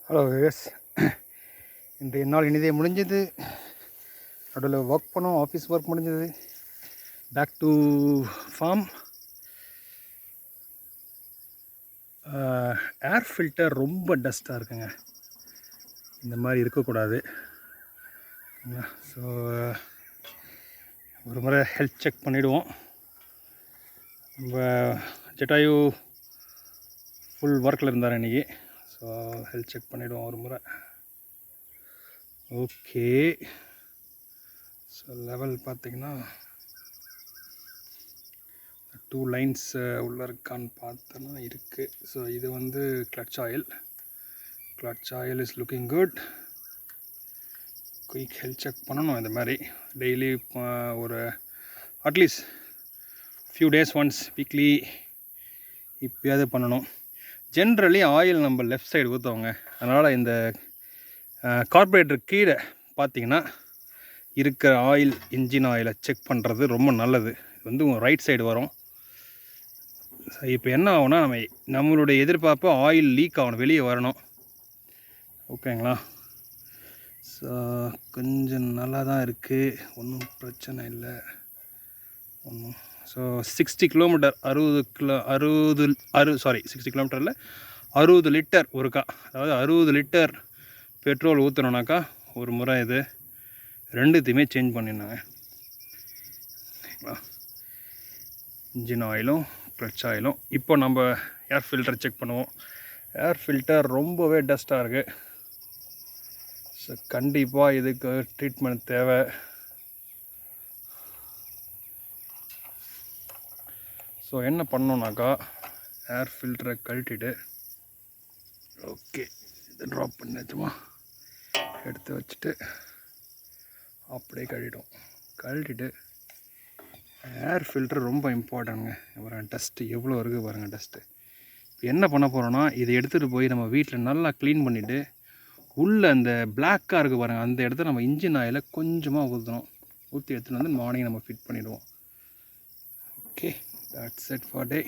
Hello yes, இன்றைய நாள் இனிதே முடிஞ்சது. நடுவில் ஒர்க் பண்ணோம், ஆஃபீஸ் ஒர்க் முடிஞ்சது. Back to farm. Air filter ரொம்ப டஸ்ட்டாக இருக்குங்க. இந்த மாதிரி இருக்கக்கூடாது. ஸோ ஒரு முறை ஹெல்த் செக் பண்ணிவிடுவோம். நம்ம ஜட்டாயு ஃபுல் ஒர்க்கில் இருந்தார் இன்றைக்கி. ஸோ ஹெல்த் செக் பண்ணிவிடுவோம் ஒரு முறை. ஓகே, ஸோ லெவல் பார்த்திங்கன்னா 2 லைன்ஸ் உள்ளே இருக்கான்னு பார்த்தோன்னா இருக்குது. ஸோ இது வந்து clutch oil is looking good. Quick health check பண்ணணும். இந்த மாதிரி டெய்லி ஒரு atleast few days once weekly இப்போயாவது பண்ணணும். ஜென்ரலி ஆயில் நம்ம லெஃப்ட் சைடு ஊற்றுவோங்க. அதனால் இந்த கார்பரேட்டர் கீழே பார்த்திங்கன்னா இருக்கிற ஆயில், இன்ஜின் ஆயிலை செக் பண்ணுறது ரொம்ப நல்லது. இது வந்து ரைட் சைடு வரும். இப்போ என்ன ஆகும்னா, நம்மளுடைய எதிர்பார்ப்பு ஆயில் லீக் ஆகணும், வெளியே வரணும். ஓகேங்களா? ஸோ கொஞ்சம் நல்லா தான் இருக்குது, ஒன்றும் பிரச்சனை இல்லை ஒன்றும். ஸோ 60 கிலோமீட்டர் 60 கிலோமீட்டரில் 60 லிட்டர் ஒருக்கா, அதாவது 60 லிட்டர் பெட்ரோல் ஊற்றணுனாக்கா ஒரு முறை இது ரெண்டுத்தையுமே சேஞ்ச் பண்ணிடணுங்க. இன்ஜின் ஆயிலும் கிளட்ச் ஆயிலும். இப்போ நம்ம ஏர் ஃபில்டர் செக் பண்ணுவோம். ஏர் ஃபில்டர் ரொம்பவே டஸ்ட்டாக இருக்குது. ஸோ கண்டிப்பாக இதுக்கு ட்ரீட்மெண்ட் தேவை. ஸோ என்ன பண்ணோன்னாக்கா, ஏர் ஃபில்டரை கழட்டிட்டு, ஓகே இது ட்ராப் பண்ணிச்சுமா எடுத்து வச்சுட்டு அப்படியே கழட்டிட்டு ஏர் ஃபில்டர் ரொம்ப இம்பார்ட்டன்ட்ங்க. பாருங்கள் டஸ்ட்டு எவ்வளோ இருக்குது பாருங்கள் டஸ்ட்டு. இப்போ என்ன பண்ண போகிறோன்னா, இதை எடுத்துகிட்டு போய் நம்ம வீட்டில் நல்லா க்ளீன் பண்ணிவிட்டு, உள்ளே அந்த பிளாக்காக இருக்குது பாருங்கள், அந்த இடத்த நம்ம இன்ஜின் ஆயிலை கொஞ்சமாக ஊற்றி எடுத்துகிட்டு வந்து மார்னிங் நம்ம ஃபிட் பண்ணிவிடுவோம். Okay, that's it for day.